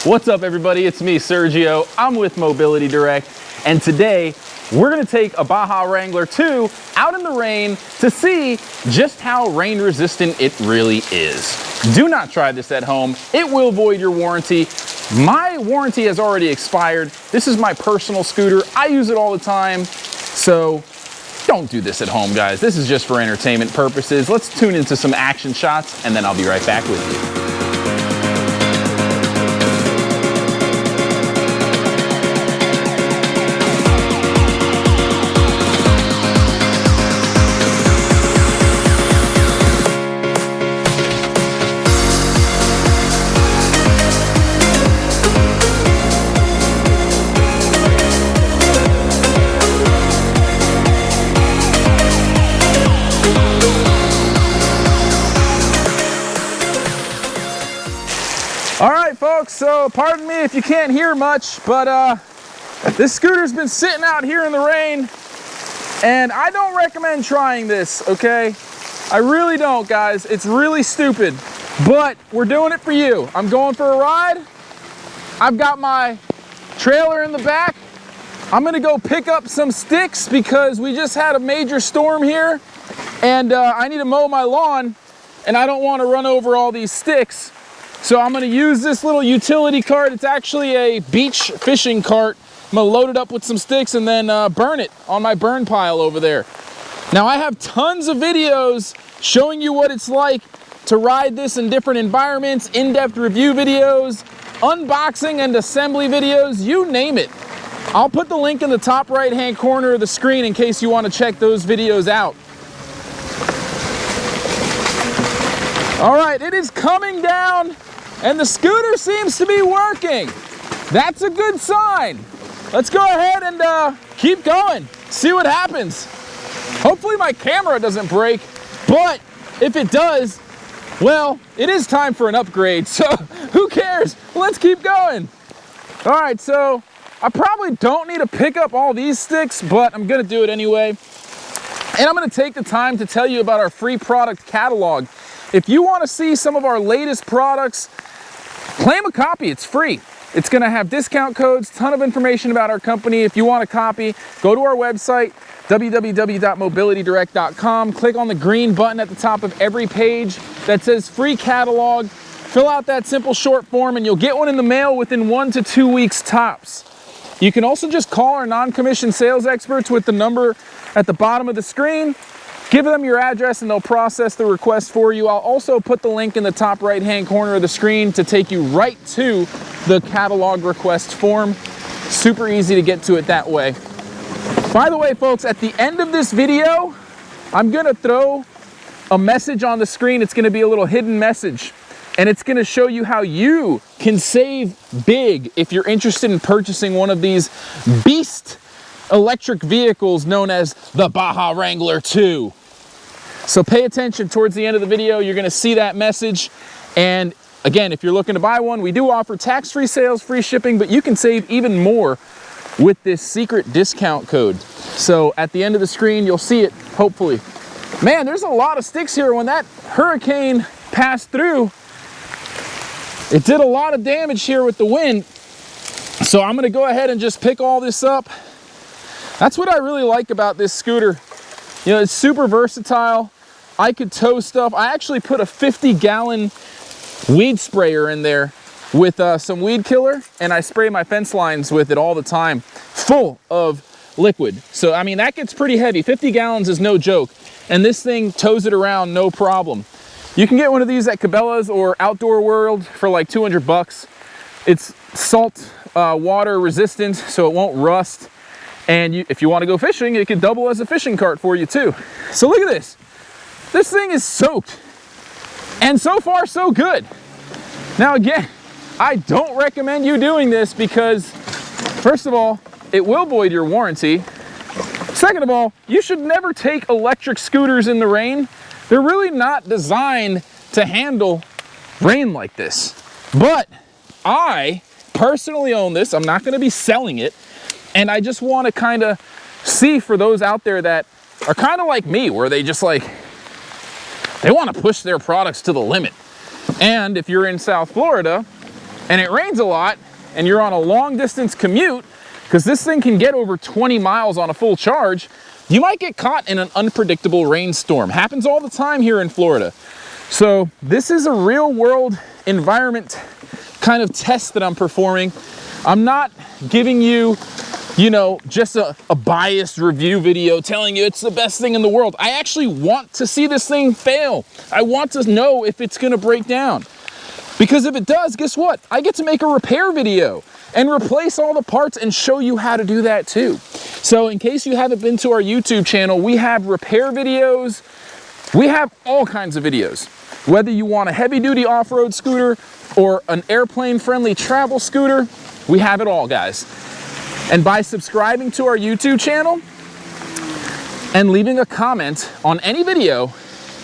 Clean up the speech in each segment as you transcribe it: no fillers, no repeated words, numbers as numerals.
What's up everybody, it's me Sergio, I'm with Mobility Direct, and today we're gonna take a Baja Wrangler 2 out in the rain to see just how rain resistant it really is. Do not try this at home, it will void your warranty. My warranty has already expired. This is my personal scooter, I use it all the time, so don't do this at home guys. This is just for entertainment purposes. Let's tune into some action shots and then I'll be right back with you. All right, folks, so pardon me if you can't hear much, but this scooter's been sitting out here in the rain, and I don't recommend trying this, okay? I really don't, guys. It's really stupid, but we're doing it for you. I'm going for a ride. I've got my trailer in the back. I'm gonna go pick up some sticks because we just had a major storm here, and I need to mow my lawn, and I don't want to run over all these sticks. So I'm gonna use this little utility cart. It's actually a beach fishing cart. I'm gonna load it up with some sticks and then burn it on my burn pile over there. Now I have tons of videos showing you what it's like to ride this in different environments, in-depth review videos, unboxing and assembly videos, you name it. I'll put the link in the top right-hand corner of the screen in case you wanna check those videos out. All right, it is coming down and the scooter seems to be working. That's a good sign. Let's go ahead and keep going, see what happens. Hopefully my camera doesn't break, but if it does, well, it is time for an upgrade, so who cares? Let's keep going. All right, so I probably don't need to pick up all these sticks, but I'm gonna do it anyway. And I'm gonna take the time to tell you about our free product catalog. If you want to see some of our latest products, claim a copy, it's free. It's gonna have discount codes, ton of information about our company. If you want a copy, go to our website, www.mobilitydirect.com, click on the green button at the top of every page that says free catalog, fill out that simple short form and you'll get one in the mail within 1 to 2 weeks tops. You can also just call our non-commissioned sales experts with the number at the bottom of the screen. Give them your address and they'll process the request for you. I'll also put the link in the top right-hand corner of the screen to take you right to the catalog request form. Super easy to get to it that way. By the way, folks, at the end of this video, I'm gonna throw a message on the screen. It's gonna be a little hidden message, and it's gonna show you how you can save big if you're interested in purchasing one of these beast electric vehicles known as the Baja Wrangler 2. So pay attention towards the end of the video, you're gonna see that message. And again, if you're looking to buy one, we do offer tax-free sales, free shipping, but you can save even more with this secret discount code. So at the end of the screen, you'll see it, hopefully. Man, there's a lot of sticks here. When that hurricane passed through, it did a lot of damage here with the wind. So I'm gonna go ahead and just pick all this up. That's what I really like about this scooter. You know, it's super versatile. I could tow stuff. I actually put a 50-gallon weed sprayer in there with some weed killer, and I spray my fence lines with it all the time, full of liquid. So, I mean, that gets pretty heavy. 50 gallons is no joke, and this thing tows it around no problem. You can get one of these at Cabela's or Outdoor World for like 200 bucks. It's salt water resistant, so it won't rust. And if you want to go fishing, it can double as a fishing cart for you too. So look at this. This thing is soaked. And so far, so good. Now again, I don't recommend you doing this because, first of all, it will void your warranty. Second of all, you should never take electric scooters in the rain. They're really not designed to handle rain like this. But I personally own this. I'm not going to be selling it. And I just want to kind of see for those out there that are kind of like me, where they just like, they want to push their products to the limit. And if you're in South Florida, and it rains a lot, and you're on a long distance commute, because this thing can get over 20 miles on a full charge, you might get caught in an unpredictable rainstorm. Happens all the time here in Florida. So this is a real world environment kind of test that I'm performing. I'm not giving you, you know, just a biased review video telling you it's the best thing in the world. I actually want to see this thing fail. I want to know if it's gonna break down. Because if it does, guess what? I get to make a repair video and replace all the parts and show you how to do that too. So in case you haven't been to our YouTube channel, we have repair videos. We have all kinds of videos. Whether you want a heavy duty off-road scooter or an airplane friendly travel scooter, we have it all, guys. And by subscribing to our YouTube channel and leaving a comment on any video,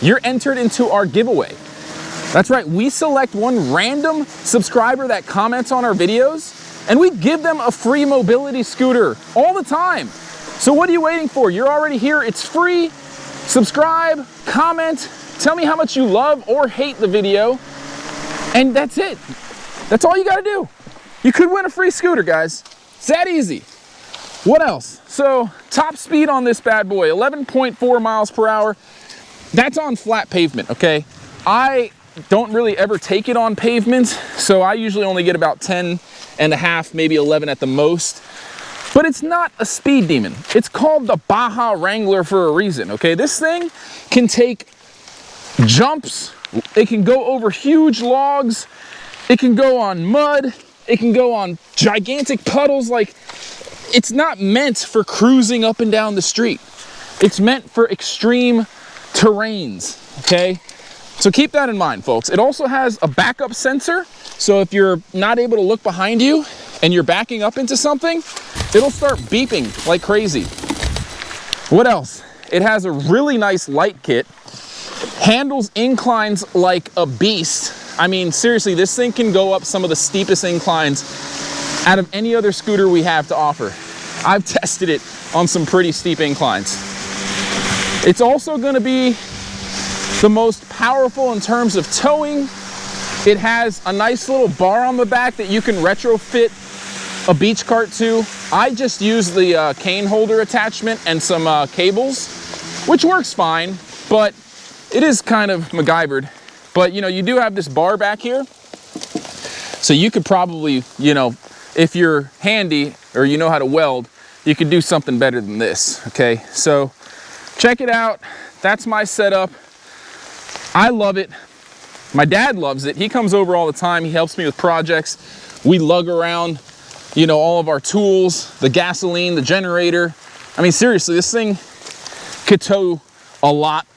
you're entered into our giveaway. That's right, we select one random subscriber that comments on our videos, and we give them a free mobility scooter all the time. So what are you waiting for? You're already here, it's free. Subscribe, comment, tell me how much you love or hate the video, and that's it. That's all you gotta do. You could win a free scooter, guys. It's that easy. What else? So top speed on this bad boy, 11.4 miles per hour. That's on flat pavement, okay? I don't really ever take it on pavement, so I usually only get about 10 and a half, maybe 11 at the most. But it's not a speed demon. It's called the Baja Wrangler for a reason, okay? This thing can take jumps, it can go over huge logs, it can go on mud, it can go on gigantic puddles. Like, it's not meant for cruising up and down the street. It's meant for extreme terrains, okay? So keep that in mind, folks. It also has a backup sensor. So if you're not able to look behind you and you're backing up into something, it'll start beeping like crazy. What else? It has a really nice light kit, handles inclines like a beast. I mean, seriously, this thing can go up some of the steepest inclines out of any other scooter we have to offer. I've tested it on some pretty steep inclines. It's also gonna be the most powerful in terms of towing. It has a nice little bar on the back that you can retrofit a beach cart to. I just use the cane holder attachment and some cables, which works fine, but it is kind of MacGyvered. But you know, you do have this bar back here, so you could probably, you know, if you're handy or you know how to weld, you could do something better than this, okay? So check it out. That's my setup. I love it. My dad loves it. He comes over all the time. He helps me with projects. We lug around, you know, all of our tools, the gasoline, the generator. I mean, seriously, this thing could tow a lot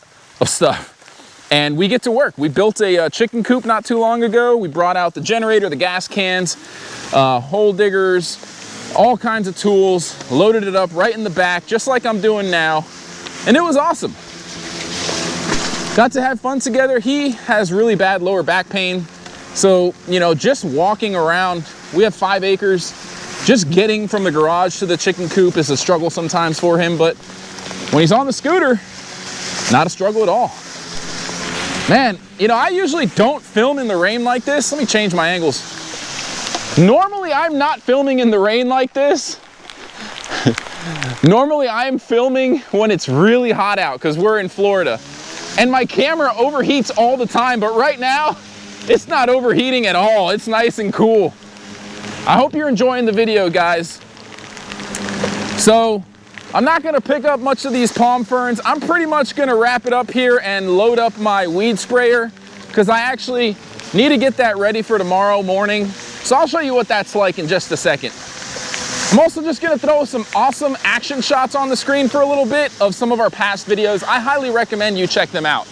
of stuff. And we get to work. We built a chicken coop not too long ago. We brought out the generator, the gas cans, hole diggers, all kinds of tools, loaded it up right in the back, just like I'm doing now. And it was awesome. Got to have fun together. He has really bad lower back pain. So, you know, just walking around, we have 5 acres. Just getting from the garage to the chicken coop is a struggle sometimes for him. But when he's on the scooter, not a struggle at all. Man, you know, I usually don't film in the rain like this. Let me change my angles. Normally, I'm not filming in the rain like this. Normally, I'm filming when it's really hot out because we're in Florida. And my camera overheats all the time, but right now, it's not overheating at all. It's nice and cool. I hope you're enjoying the video, guys. So, I'm not gonna pick up much of these palm ferns. I'm pretty much gonna wrap it up here and load up my weed sprayer because I actually need to get that ready for tomorrow morning. So I'll show you what that's like in just a second. I'm also just gonna throw some awesome action shots on the screen for a little bit of some of our past videos. I highly recommend you check them out.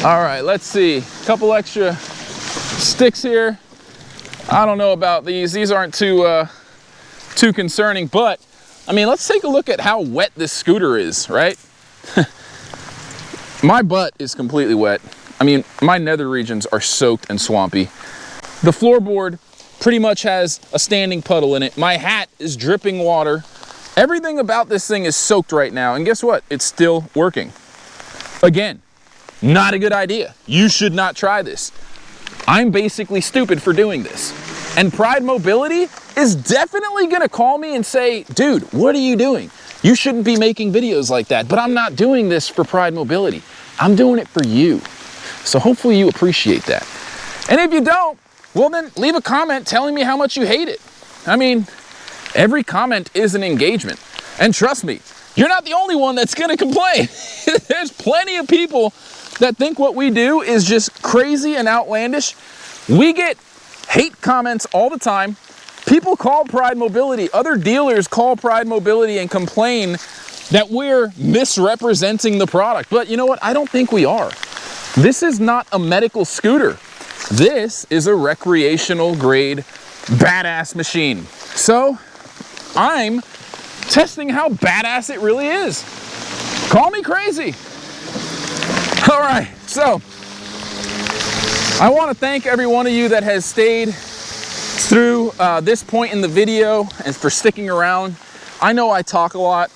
All right, let's see. A couple extra sticks here. I don't know about these. These aren't too concerning, but I mean, let's take a look at how wet this scooter is, right? My butt is completely wet. I mean, my nether regions are soaked and swampy. The floorboard pretty much has a standing puddle in it. My hat is dripping water. Everything about this thing is soaked right now, and guess what? It's still working. Again, not a good idea. You should not try this. I'm basically stupid for doing this. And Pride Mobility is definitely gonna call me and say, dude, what are you doing? You shouldn't be making videos like that. But I'm not doing this for Pride Mobility. I'm doing it for you. So hopefully you appreciate that. And if you don't, well then leave a comment telling me how much you hate it. I mean, every comment is an engagement. And trust me, you're not the only one that's gonna complain. There's plenty of people that think what we do is just crazy and outlandish. We get hate comments all the time. People call Pride Mobility, other dealers call Pride Mobility and complain that we're misrepresenting the product. But you know what? I don't think we are. This is not a medical scooter. This is a recreational grade badass machine. So I'm testing how badass it really is. Call me crazy. All right, so I want to thank every one of you that has stayed through this point in the video and for sticking around. I know I talk a lot.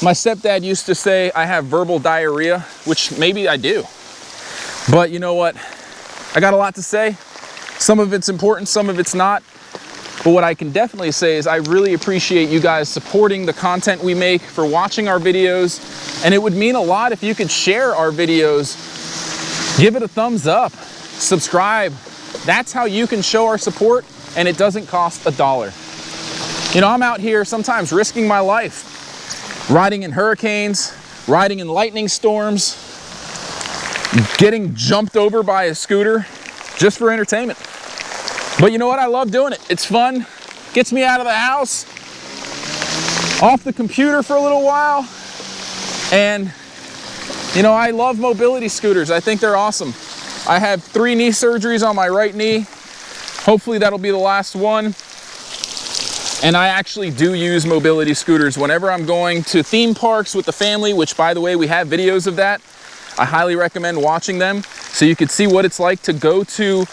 My stepdad used to say I have verbal diarrhea, which maybe I do. But you know what? I got a lot to say. Some of it's important, some of it's not. But what I can definitely say is I really appreciate you guys supporting the content we make, for watching our videos. And it would mean a lot if you could share our videos, give it a thumbs up, subscribe. That's how you can show our support, and it doesn't cost $1. You know, I'm out here sometimes risking my life, riding in hurricanes, riding in lightning storms, getting jumped over by a scooter just for entertainment. But you know what? I love doing it. It's fun, gets me out of the house, off the computer for a little while. And you know, I love mobility scooters. I think they're awesome. I have 3 knee surgeries on my right knee. Hopefully that'll be the last one. And I actually do use mobility scooters whenever I'm going to theme parks with the family, which by the way, we have videos of that. I highly recommend watching them so you could see what it's like to go to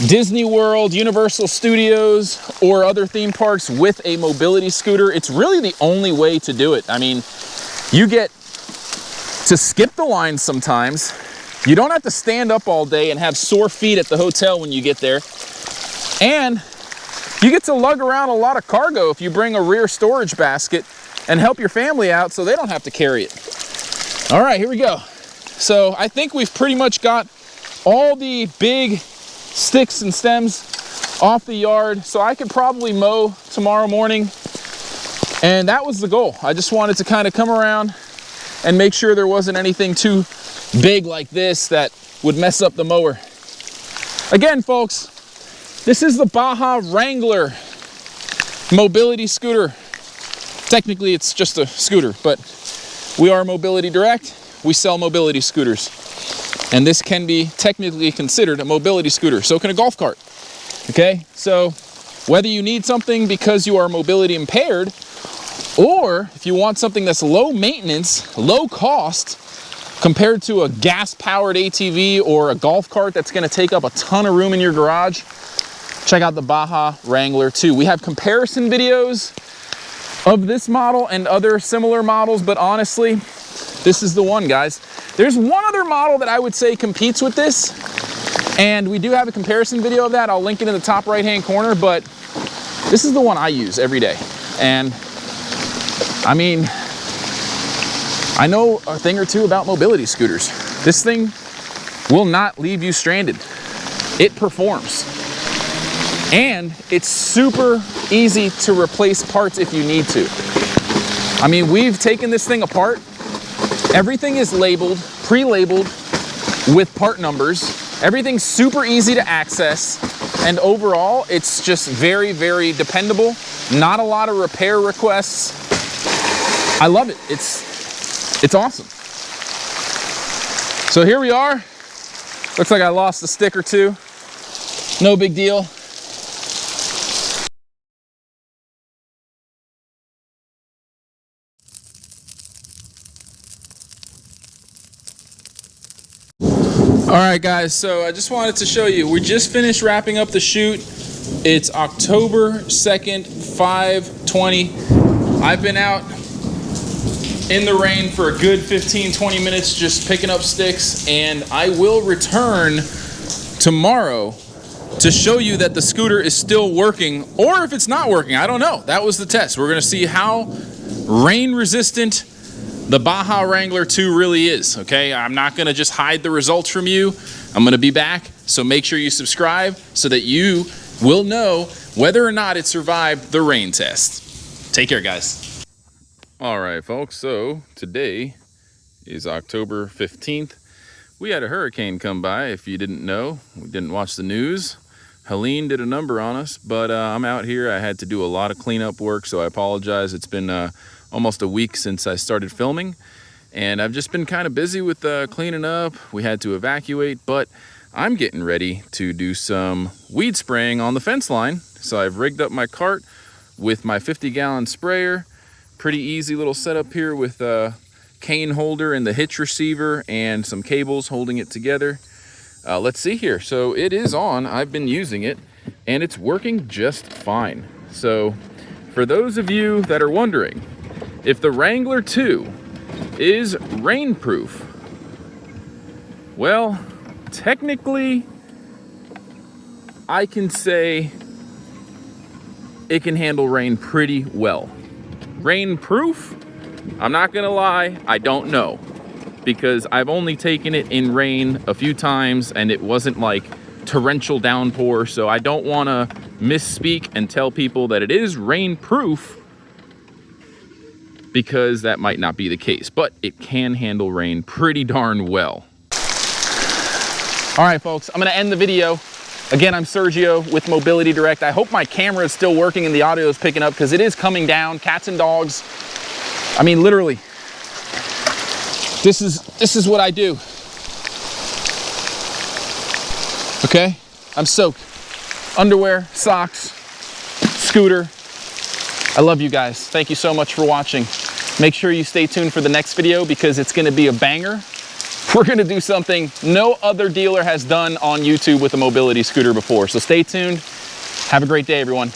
Disney World, Universal Studios, or other theme parks with a mobility scooter. It's really the only way to do it. I mean, you get to skip the line sometimes. You don't have to stand up all day and have sore feet at the hotel when you get there. And you get to lug around a lot of cargo if you bring a rear storage basket and help your family out so they don't have to carry it. All right, here we go. So I think we've pretty much got all the big sticks and stems off the yard, so I could probably mow tomorrow morning. And that was the goal. I just wanted to kind of come around and make sure there wasn't anything too big like this that would mess up the mower. Again, folks, this is the Baja Wrangler mobility scooter. Technically, it's just a scooter, but we are Mobility Direct. We sell mobility scooters. And this can be technically considered a mobility scooter. So can a golf cart. Okay? So whether you need something because you are mobility impaired, or if you want something that's low maintenance, low cost, compared to a gas-powered ATV or a golf cart that's gonna take up a ton of room in your garage, check out the Baja Wrangler 2. We have comparison videos of this model and other similar models, but honestly, this is the one, guys. There's one other model that I would say competes with this, and we do have a comparison video of that. I'll link it in the top right-hand corner, but this is the one I use every day. And I mean, I know a thing or two about mobility scooters. This thing will not leave you stranded. It performs. And it's super easy to replace parts if you need to. I mean, we've taken this thing apart. Everything is labeled, pre-labeled with part numbers. Everything's super easy to access. And overall, it's just very, very dependable. Not a lot of repair requests. I love it. It's awesome. So here we are. Looks like I lost a stick or two. No big deal. All right, guys, so I just wanted to show you, we just finished wrapping up the shoot. It's October 2nd, 5:20. I've been out in the rain for a good 15-20 minutes just picking up sticks, and I will return tomorrow to show you that the scooter is still working, or if it's not working, I don't know. That was the test. We're gonna see how rain resistant the Baja Wrangler 2 really is, okay? I'm not gonna just hide the results from you. I'm gonna be back, so make sure you subscribe so that you will know whether or not it survived the rain test. Take care, guys. All right, folks, so today is October 15th. We had a hurricane come by, if you didn't know. We didn't watch the news. Helene did a number on us, but I'm out here. I had to do a lot of cleanup work, so I apologize. It's been almost a week since I started filming, and I've just been kind of busy with cleaning up. We had to evacuate, but I'm getting ready to do some weed spraying on the fence line. So I've rigged up my cart with my 50-gallon sprayer. Pretty easy little setup here with a cane holder and the hitch receiver and some cables holding it together. Let's see here. So it is on. I've been using it and it's working just fine. So for those of you that are wondering if the Wrangler 2 is rainproof, well, technically I can say it can handle rain pretty well. Rainproof? I'm not gonna lie, I don't know, because I've only taken it in rain a few times and it wasn't like torrential downpour, so I don't wanna misspeak and tell people that it is rainproof, because that might not be the case, but it can handle rain pretty darn well. All right, folks, I'm gonna end the video. Again, I'm Sergio with Mobility Direct. I hope my camera is still working and the audio is picking up, because it is coming down. Cats and dogs. I mean, literally, this is what I do. Okay, I'm soaked. Underwear, socks, scooter. I love you guys. Thank you so much for watching. Make sure you stay tuned for the next video because it's gonna be a banger. We're gonna do something no other dealer has done on YouTube with a mobility scooter before. So stay tuned. Have a great day, everyone.